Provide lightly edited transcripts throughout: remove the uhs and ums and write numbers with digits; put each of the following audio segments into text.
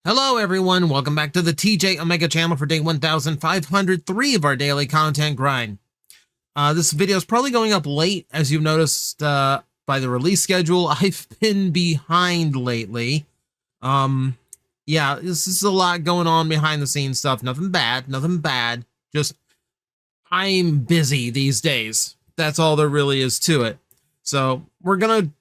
Hello everyone, welcome back to the TJOmega channel for day 1503 of our daily content grind. This video is probably going up late, as you've noticed by the release schedule. I've been behind lately. Yeah, this is a lot going on behind the scenes stuff. Nothing bad. Just I'm busy these days. That's all there really is to it. So we're gonna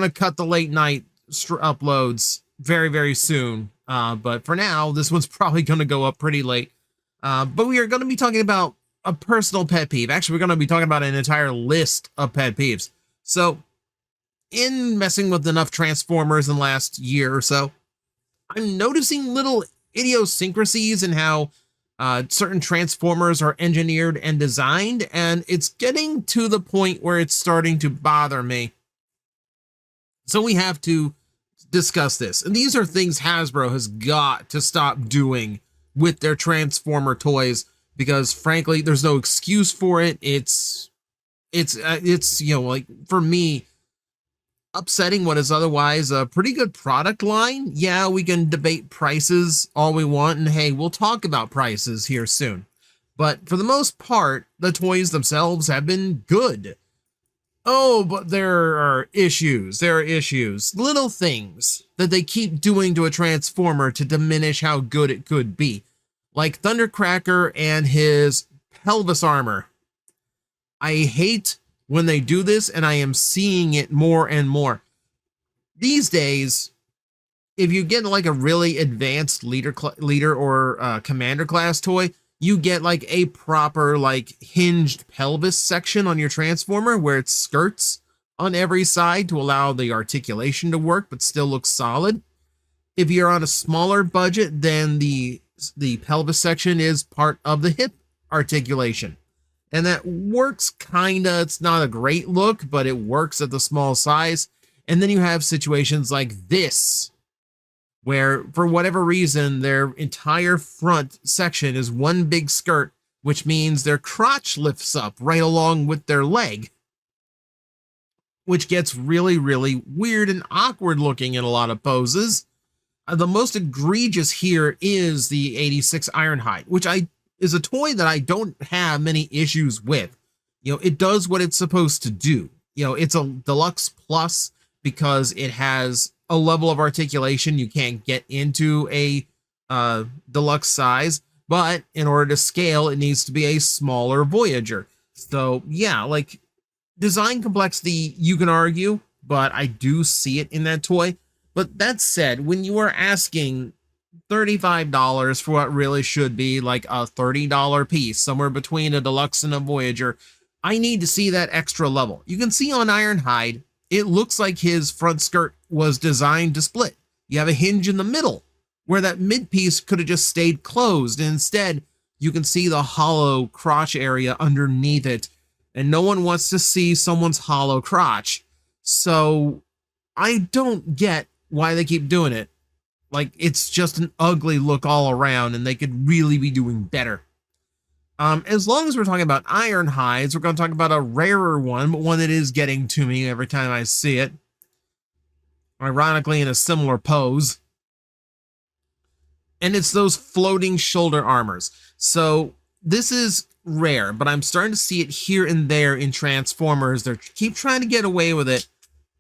cut the late night uploads very soon. But for now, this one's probably going to go up pretty late. But we are going to be talking about a personal pet peeve. Actually, we're going to be talking about an entire list of pet peeves. So, in messing with enough Transformers in the last year or so, I'm noticing little idiosyncrasies in how certain Transformers are engineered and designed, and it's getting to the point where it's starting to bother me. So we have to discuss this, and these are things Hasbro has got to stop doing with their Transformer toys, because frankly there's no excuse for it. It's you know, like, for me, upsetting what is otherwise a pretty good product line. Yeah, we can debate prices all we want, and hey, we'll talk about prices here soon, but for the most part the toys themselves have been good. Oh, but there are issues. Little things that they keep doing to a Transformer to diminish how good it could be. Like Thundercracker and his pelvis armor. I hate when they do this, and I am seeing it more and more. These days, if you get like a really advanced leader or commander class toy, you get like a proper like hinged pelvis section on your Transformer where it skirts on every side to allow the articulation to work but still looks solid. If you're on a smaller budget, then the pelvis section is part of the hip articulation, and that works kinda. It's not a great look, but it works at the small size. And then you have situations like this, where for whatever reason their entire front section is one big skirt, which means their crotch lifts up right along with their leg, which gets really weird and awkward looking in a lot of poses. The most egregious here is the 86 Ironhide, which is a toy that I don't have many issues with. You know, it does what it's supposed to do. You know, it's a deluxe plus because it has a level of articulation you can't get into a deluxe size, but in order to scale, it needs to be a smaller Voyager. So yeah, like, design complexity, you can argue, but I do see it in that toy. But that said, when you are asking $35 for what really should be like a $30 piece, somewhere between a deluxe and a Voyager, I need to see that extra level. You can see on Ironhide, it looks like his front skirt was designed to split. You have a hinge in the middle where that mid piece could have just stayed closed, and instead you can see the hollow crotch area underneath it, and no one wants to see someone's hollow crotch. So I don't get why they keep doing it. Like, it's just an ugly look all around, and they could really be doing better. As long as we're talking about Ironhides, we're going to talk about a rarer one, but one that is getting to me every time I see it. Ironically, in a similar pose. And it's those floating shoulder armors. So this is rare, but I'm starting to see it here and there in Transformers. They keep trying to get away with it,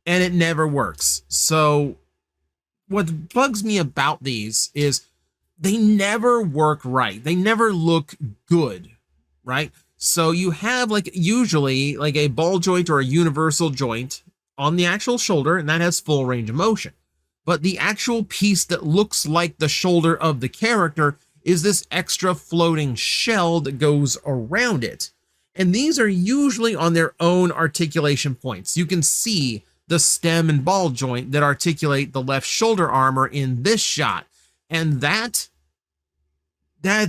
and it never works. So what bugs me about these is they never work right. They never look good, right? So you have like usually like a ball joint or a universal joint on the actual shoulder, and that has full range of motion. But the actual piece that looks like the shoulder of the character is this extra floating shell that goes around it. And these are usually on their own articulation points. You can see the stem and ball joint that articulate the left shoulder armor in this shot. And that's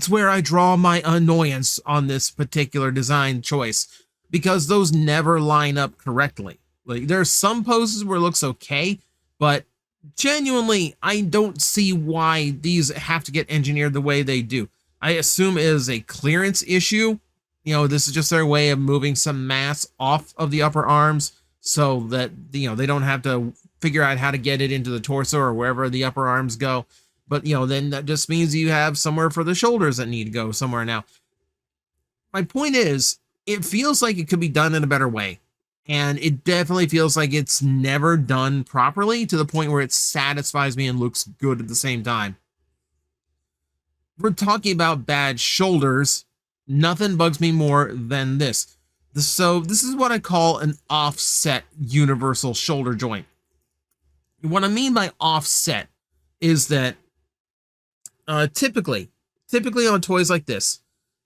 where I draw my annoyance on this particular design choice, because those never line up correctly. Like, there are some poses where it looks okay, but genuinely, I don't see why these have to get engineered the way they do. I assume it is a clearance issue. You know, this is just their way of moving some mass off of the upper arms so that, you know, they don't have to figure out how to get it into the torso or wherever the upper arms go. But, you know, then that just means you have somewhere for the shoulders that need to go somewhere now. My point is, it feels like it could be done in a better way. And it definitely feels like it's never done properly to the point where it satisfies me and looks good at the same time. We're talking about bad shoulders. Nothing bugs me more than this. So this is what I call an offset universal shoulder joint. What I mean by offset is that typically on toys like this,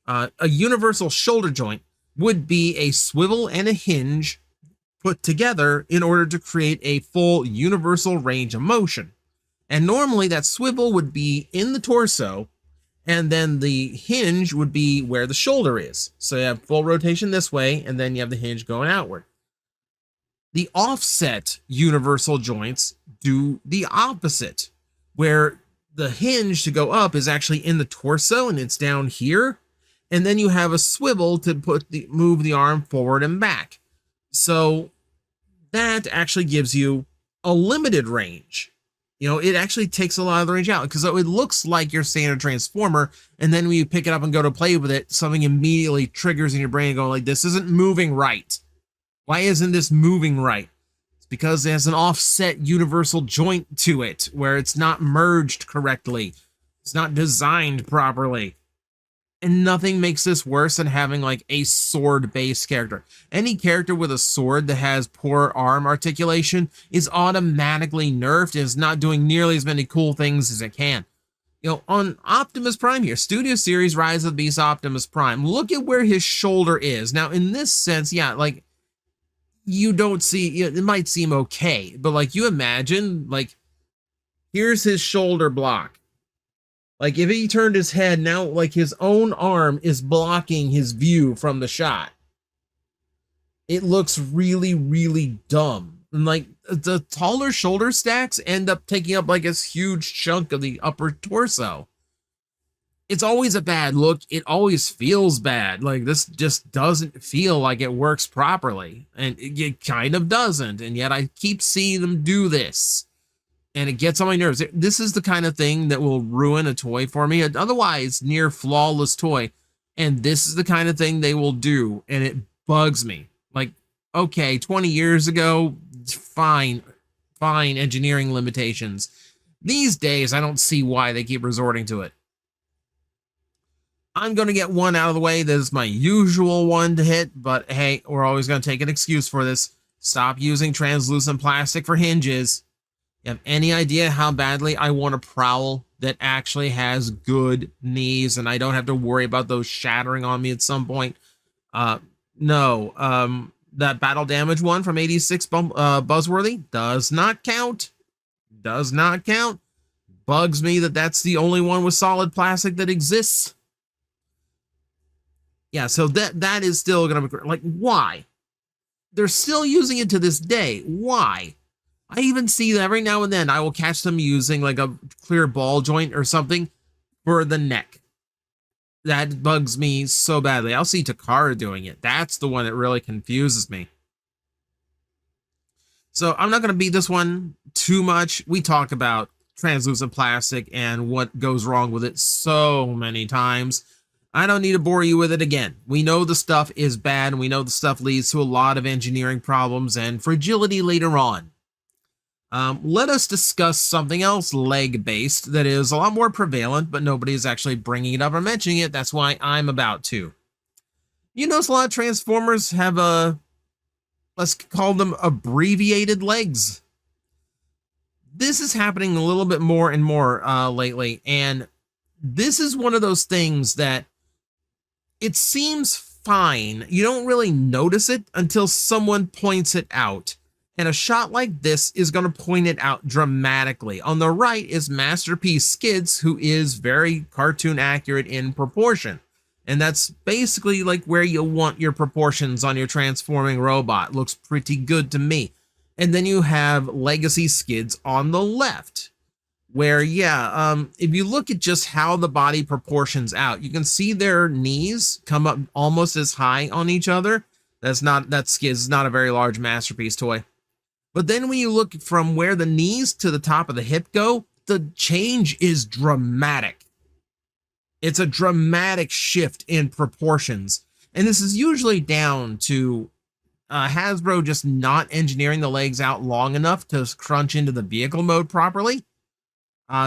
a universal shoulder joint would be a swivel and a hinge put together in order to create a full universal range of motion. And normally that swivel would be in the torso, and then the hinge would be where the shoulder is. So you have full rotation this way, and then you have the hinge going outward. The offset universal joints do the opposite, where the hinge to go up is actually in the torso and it's down here. And then you have a swivel to move the arm forward and back. So that actually gives you a limited range. You know, it actually takes a lot of the range out, because it looks like your standard transformer, and then when you pick it up and go to play with it, something immediately triggers in your brain going like, this isn't moving right. Why isn't this moving right? It's because it has an offset universal joint to it, where it's not merged correctly. It's not designed properly. And nothing makes this worse than having like a sword-based character. Any character with a sword that has poor arm articulation is automatically nerfed and is not doing nearly as many cool things as it can. You know, on Optimus Prime here, Studio Series Rise of the Beast Optimus Prime, look at where his shoulder is. Now, in this sense, yeah, like, you don't see, it might seem okay, but like, you imagine, like, here's his shoulder block. Like, if he turned his head, now, like, his own arm is blocking his view from the shot. It looks really, really dumb. And, like, the taller shoulder stacks end up taking up, like, this huge chunk of the upper torso. It's always a bad look. It always feels bad. Like, this just doesn't feel like it works properly. And it kind of doesn't. And yet I keep seeing them do this. And it gets on my nerves. This is the kind of thing that will ruin a toy for me. An otherwise near flawless toy. And this is the kind of thing they will do. And it bugs me. Like, okay, 20 years ago, fine engineering limitations. These days, I don't see why they keep resorting to it. I'm going to get one out of the way. That is my usual one to hit. But hey, we're always going to take an excuse for this. Stop using translucent plastic for hinges. You have any idea how badly I want a Prowl that actually has good knees and I don't have to worry about those shattering on me at some point? No. That battle damage one from 86 Buzzworthy does not count. Does not count. Bugs me that that's the only one with solid plastic that exists. Yeah, so that is still going to be, like, why? They're still using it to this day. Why? I even see that every now and then I will catch them using like a clear ball joint or something for the neck. That bugs me so badly. I'll see Takara doing it. That's the one that really confuses me. So I'm not going to beat this one too much. We talk about translucent plastic and what goes wrong with it so many times. I don't need to bore you with it again. We know the stuff is bad, and we know the stuff leads to a lot of engineering problems and fragility later on. Let us discuss something else leg-based that is a lot more prevalent, but nobody is actually bringing it up or mentioning it. That's why I'm about to. You notice a lot of Transformers have let's call them abbreviated legs. This is happening a little bit more and more lately, and this is one of those things that it seems fine. You don't really notice it until someone points it out. And a shot like this is going to point it out dramatically. On the right is Masterpiece Skids, who is very cartoon accurate in proportion. And that's basically like where you want your proportions on your transforming robot. Looks pretty good to me. And then you have Legacy Skids on the left, where, yeah, if you look at just how the body proportions out, you can see their knees come up almost as high on each other. That Skids is not a very large Masterpiece toy. But then when you look from where the knees to the top of the hip go, the change is dramatic. It's a dramatic shift in proportions. And this is usually down to Hasbro just not engineering the legs out long enough to crunch into the vehicle mode properly.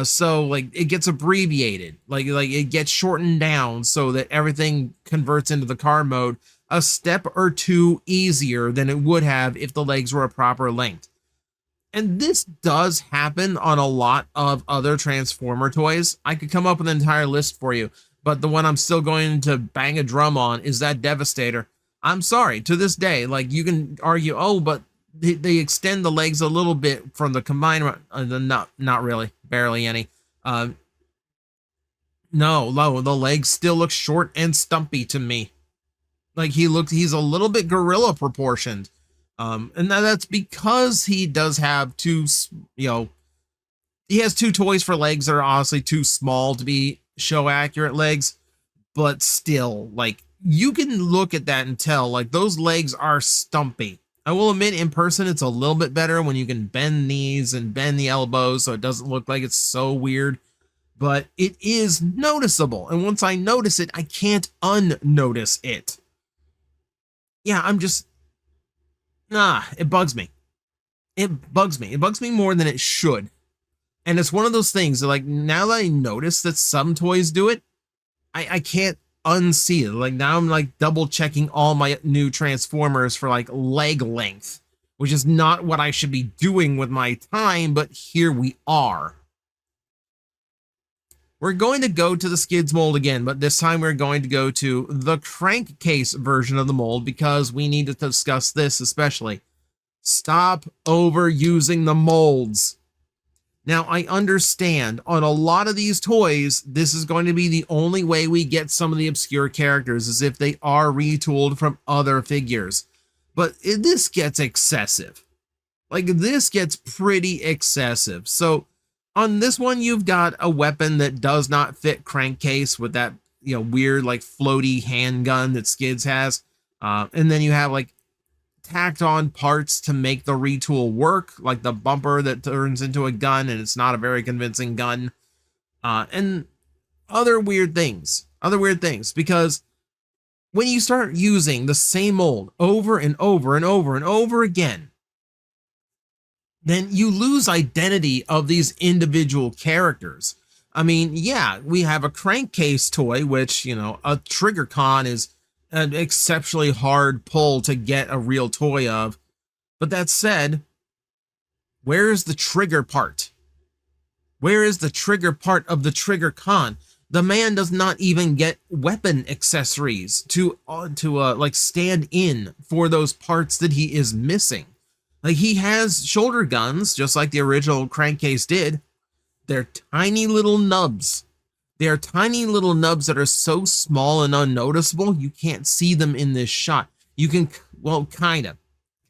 So like it gets abbreviated, like it gets shortened down so that everything converts into the car mode a step or two easier than it would have if the legs were a proper length. And this does happen on a lot of other Transformer toys. I could come up with an entire list for you, but the one I'm still going to bang a drum on is that Devastator. I'm sorry, to this day, like you can argue, oh, but they extend the legs a little bit from the combined, not really, barely any. No, the legs still look short and stumpy to me. Like he's a little bit gorilla proportioned. And that's because he does have two, he has two toys for legs that are honestly too small to be show accurate legs, but still, like, you can look at that and tell, like, those legs are stumpy. I will admit, in person, it's a little bit better when you can bend knees and bend the elbows so it doesn't look like it's so weird, but it is noticeable. And once I notice it, I can't unnotice it. Yeah, it bugs me. It bugs me. It bugs me more than it should. And it's one of those things that, like, now that I notice that some toys do it, I can't unsee it. Like, now I'm like double checking all my new Transformers for like leg length, which is not what I should be doing with my time, but here we are. We're going to go to the skids mold again, but this time we're going to go to the crankcase version of the mold because we need to discuss this especially. Stop overusing the molds. Now, I understand on a lot of these toys, this is going to be the only way we get some of the obscure characters, is if they are retooled from other figures. But this gets excessive. Like, this gets pretty excessive. So, on this one, you've got a weapon that does not fit crankcase with that, weird, like, floaty handgun that Skids has. And then you have, like, tacked on parts to make the retool work, like the bumper that turns into a gun and it's not a very convincing gun, and other weird things, because when you start using the same mold over and over and over and over again, then you lose identity of these individual characters. I mean, yeah, we have a crankcase toy, which, a Trigger Con is an exceptionally hard pull to get a real toy of. But that said, where's the trigger part? Where is the trigger part of the Trigger Con? The man does not even get weapon accessories to like stand in for those parts that he is missing. Like, he has shoulder guns, just like the original crankcase did. They're tiny little nubs. They are tiny little nubs that are so small and unnoticeable, you can't see them in this shot. You can, well, kinda.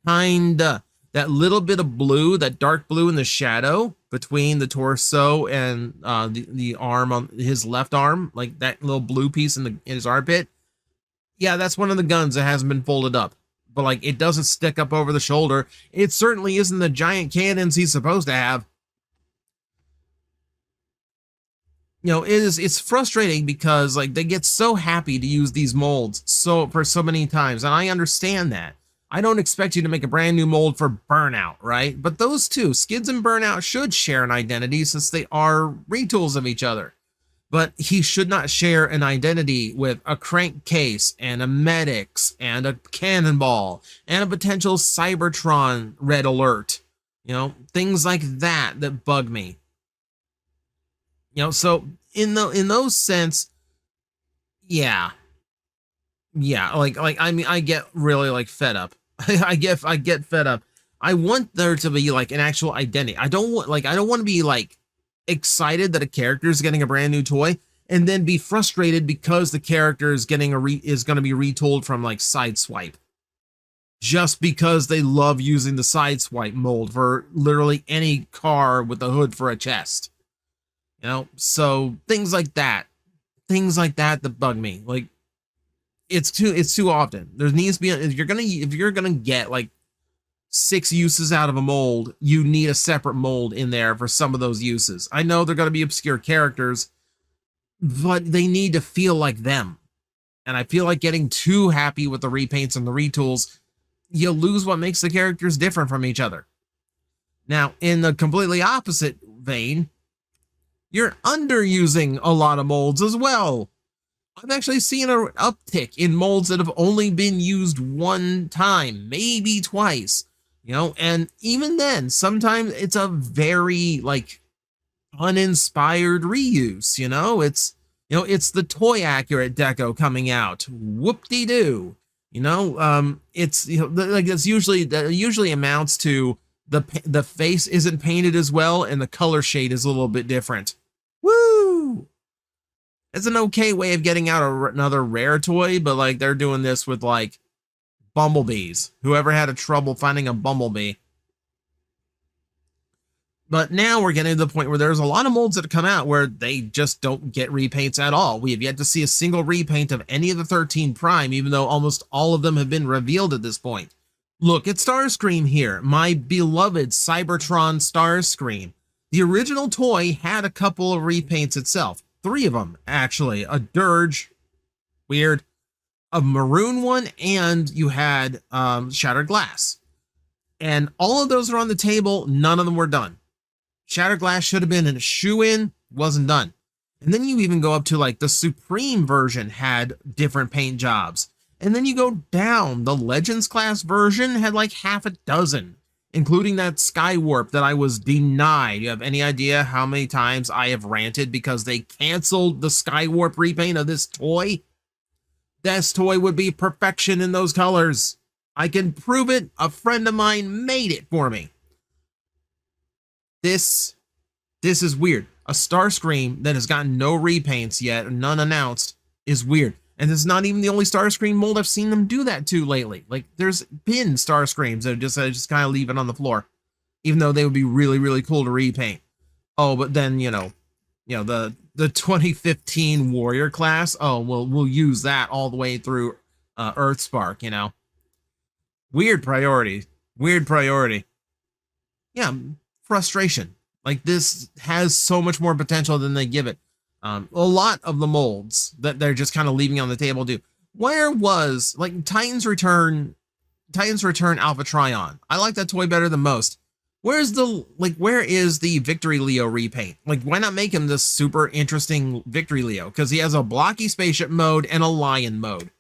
That little bit of blue, that dark blue in the shadow between the torso and the arm on his left arm, like that little blue piece in his armpit. Yeah, that's one of the guns that hasn't been folded up. But, like, it doesn't stick up over the shoulder. It certainly isn't the giant cannons he's supposed to have. It's frustrating because, like, they get so happy to use these molds for so many times, and I understand that. I don't expect you to make a brand new mold for Burnout, right? But those two, Skids and Burnout, should share an identity since they are retools of each other. But he should not share an identity with a crankcase and a Medics and a Cannonball and a potential Cybertron Red Alert. Things like that bug me. So in those sense, yeah, like I mean, I get really, like, fed up. I get fed up. I want there to be, like, an actual identity. I don't want to be, like, excited that a character is getting a brand new toy and then be frustrated because the character is getting is going to be retooled from, like, Sideswipe, just because they love using the Sideswipe mold for literally any car with a hood for a chest. So things like that that bug me. Like, it's too often. There needs to be, if you're gonna get, like, 6 uses out of a mold, you need a separate mold in there for some of those uses. I know they're going to be obscure characters, but they need to feel like them. And I feel like getting too happy with the repaints and the retools, you lose what makes the characters different from each other. Now, in the completely opposite vein, you're underusing a lot of molds as well. I've actually seen an uptick in molds that have only been used one time, maybe twice, you know, and even then, sometimes it's a very, like, uninspired reuse, you know? It's the toy accurate deco coming out. Whoop-de-doo. You know, it's, you know, like, that usually amounts to the face isn't painted as well and the color shade is a little bit different. Woo! It's an okay way of getting out another rare toy, but like they're doing this with like bumblebees. Whoever had a trouble finding a bumblebee. But now we're getting to the point where there's a lot of molds that come out where they just don't get repaints at all. We have yet to see a single repaint of any of the 13 Prime, even though almost all of them have been revealed at this point. Look at Starscream here, my beloved Cybertron Starscream. The original toy had a couple of repaints itself. 3 of them, actually. A Dirge, weird, a maroon one, and you had Shattered Glass. And all of those are on the table. None of them were done. Shattered Glass should have been in a shoe-in, wasn't done. And then you even go up to like the Supreme version had different paint jobs. And then you go down, the Legends class version had like half a dozen, including that Skywarp that I was denied. You have any idea how many times I have ranted because they canceled the Skywarp repaint of this toy? This toy would be perfection in those colors. I can prove it. A friend of mine made it for me. This is weird. A Starscream that has gotten no repaints yet, none announced, is weird. And this is not even the only Starscream mold I've seen them do that to lately. Like, there's been Starscreams that just kind of leave it on the floor, even though they would be really, really cool to repaint. Oh, but then, you know, the 2015 Warrior class, oh, we'll use that all the way through Earthspark, you know. Weird priority. Weird priority. Yeah, frustration. Like, this has so much more potential than they give it. A lot of the molds that they're just kind of leaving on the table do. Where was, like, Titans Return Alpha Trion? I like that toy better than most. Where is the Victory Leo repaint? Like, why not make him this super interesting Victory Leo? Because he has a blocky spaceship mode and a lion mode.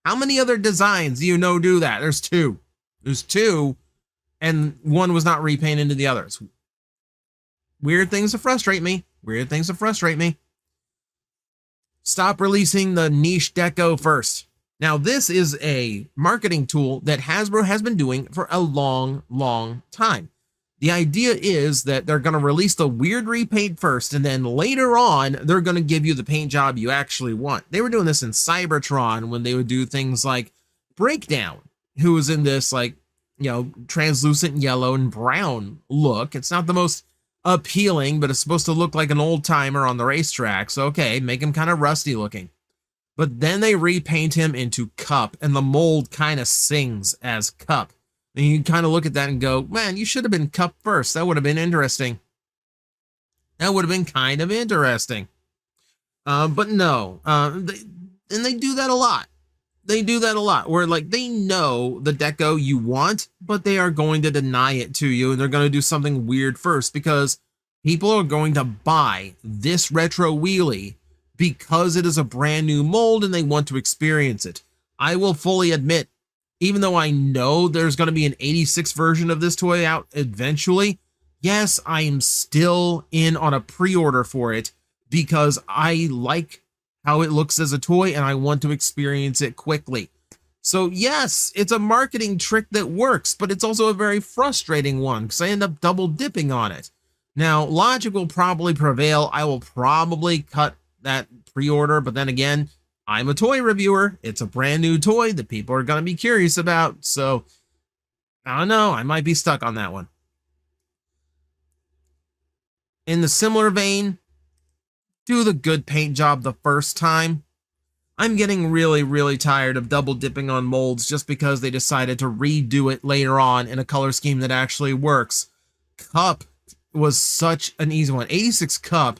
How many other designs do you know do that? There's 2. There's 2, and one was not repainted into the others. Weird things that frustrate me. Weird things that frustrate me. Stop releasing the niche deco first. Now, this is a marketing tool that Hasbro has been doing for a long, long time. The idea is that they're going to release the weird repaint first, and then later on, they're going to give you the paint job you actually want. They were doing this in Cybertron when they would do things like Breakdown, who was in this, like, you know, translucent yellow and brown look. It's not the most appealing, but it's supposed to look like an old timer on the racetrack. So, okay, make him kind of rusty looking. But then they repaint him into Cup, and the mold kind of sings as Cup. And you kind of look at that and go, man, you should have been Cup first. That would have been interesting. That would have been kind of interesting. But no, they do that a lot. They do that a lot, where like they know the deco you want, but they are going to deny it to you, and they're going to do something weird first, because people are going to buy this retro wheelie because it is a brand new mold and they want to experience it. I will fully admit, even though I know there's going to be an 86 version of this toy out eventually, yes, I am still in on a pre-order for it because I like how it looks as a toy and I want to experience it quickly. So yes, it's a marketing trick that works, but it's also a very frustrating one because I end up double dipping on it. Now, logic will probably prevail. I will probably cut that pre-order, but then again, I'm a toy reviewer. It's a brand new toy that people are going to be curious about. So I don't know. I might be stuck on that one. In the similar vein, do the good paint job the first time. I'm getting really tired of double dipping on molds just because they decided to redo it later on in a color scheme that actually works. Cup was such an easy one. 86 Cup,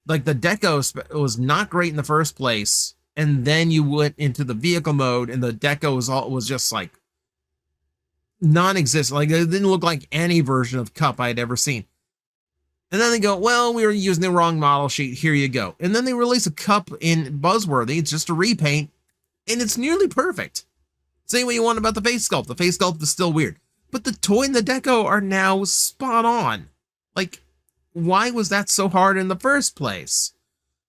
like the deco was not great in the first place, and then you went into the vehicle mode and the deco was just like non-existent. Like it didn't look like any version of Cup I had ever seen. And then they go, well, we were using the wrong model sheet. Here you go. And then they release a Cup in Buzzworthy. It's just a repaint, and it's nearly perfect. Say what you want about the face sculpt. The face sculpt is still weird, but the toy and the deco are now spot on. Like, why was that so hard in the first place?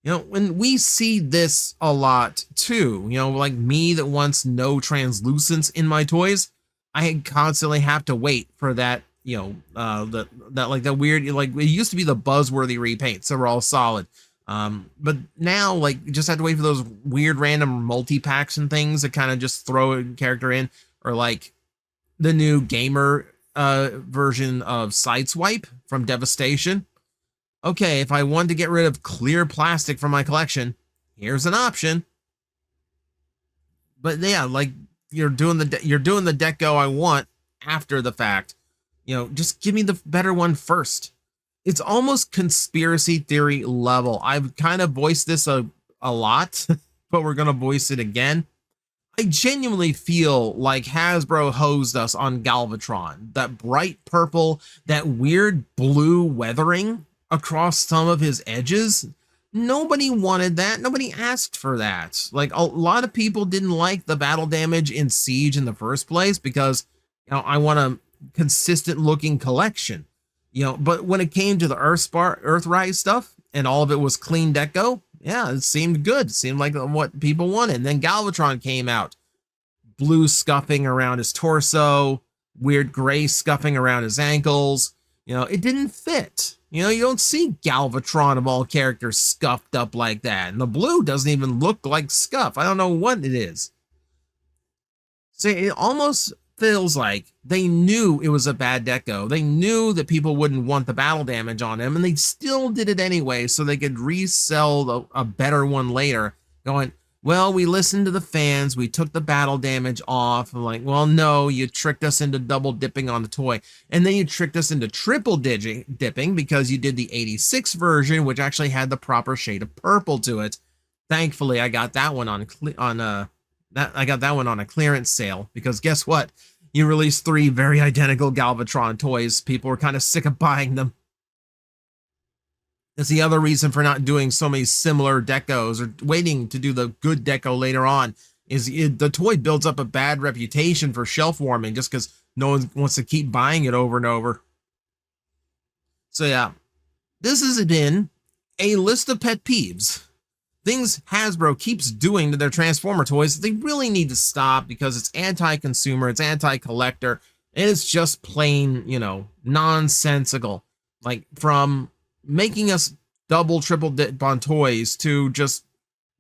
You know, when we see this a lot too, you know, like me that wants no translucence in my toys, I constantly have to wait for that, you know, that weird, like it used to be the Buzzworthy repaints that were all solid. But now, like, you just have to wait for those weird random multi-packs and things that kind of just throw a character in, or like the new gamer version of Sideswipe from Devastation. Okay, if I want to get rid of clear plastic from my collection, here's an option. But yeah, like you're doing the deco I want after the fact. You know, just give me the better one first. It's almost conspiracy theory level. I've kind of voiced this a lot, but we're going to voice it again. I genuinely feel like Hasbro hosed us on Galvatron. That bright purple, that weird blue weathering across some of his edges. Nobody wanted that. Nobody asked for that. Like, a lot of people didn't like the battle damage in Siege in the first place because, you know, I want a consistent looking collection, you know, but when it came to the Earthrise stuff and all of it was clean deco, yeah, it seemed good. It seemed like what people wanted. And then Galvatron came out, blue scuffing around his torso, weird gray scuffing around his ankles. You know, it didn't fit. You know, you don't see Galvatron of all characters scuffed up like that. And the blue doesn't even look like scuff. I don't know what it is. So it almost feels like they knew it was a bad deco. They knew that people wouldn't want the battle damage on him, and they still did it anyway so they could resell a better one later, going, well, we listened to the fans, we took the battle damage off. I'm like, well, no, you tricked us into double dipping on the toy, and then you tricked us into triple dipping because you did the 86 version, which actually had the proper shade of purple to it. Thankfully, I got that one I got that one on a clearance sale, because guess what? You released 3 very identical Galvatron toys. People were kind of sick of buying them. That's the other reason for not doing so many similar decos or waiting to do the good deco later on, is the toy builds up a bad reputation for shelf warming just because no one wants to keep buying it over and over. So yeah, this has been a list of pet peeves. Things Hasbro keeps doing to their Transformer toys that they really need to stop because it's anti-consumer, it's anti-collector, and it's just plain, you know, nonsensical. Like, from making us double, triple dip on toys to just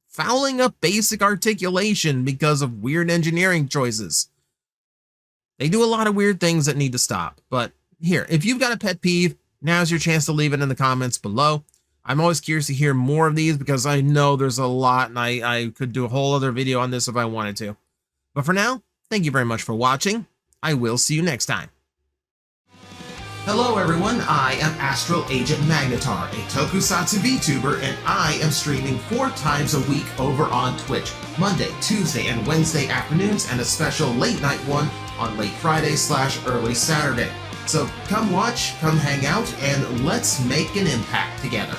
fouling up basic articulation because of weird engineering choices. They do a lot of weird things that need to stop. But here, if you've got a pet peeve, now's your chance to leave it in the comments below. I'm always curious to hear more of these because I know there's a lot, and I could do a whole other video on this if I wanted to. But for now, thank you very much for watching. I will see you next time. Hello everyone, I am Astral Agent Magnetar, a Tokusatsu VTuber, and I am streaming 4 times a week over on Twitch, Monday, Tuesday, and Wednesday afternoons, and a special late night one on late Friday/early Saturday. So come watch, come hang out, and let's make an impact together.